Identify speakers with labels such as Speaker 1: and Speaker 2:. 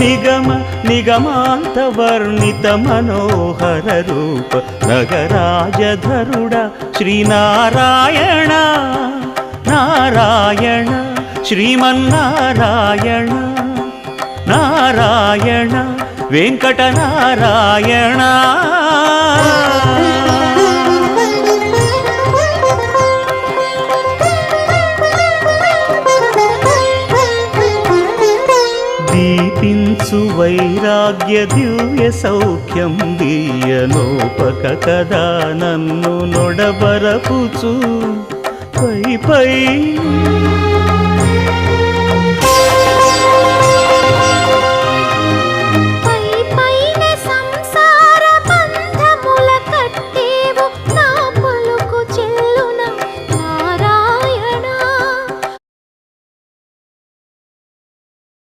Speaker 1: నిగమ నిగమాంత వర్ణిత మనోహర రూప నగరాజధరుడ శ్రీనారాయణ నారాయణ శ్రీమన్నారాయణ నారాయణ వెంకటనారాయణ. దీపించు వైరాగ్య దివ్య సౌఖ్యం దీయనోపక కదా నన్ను నొడబరపుచు పై పై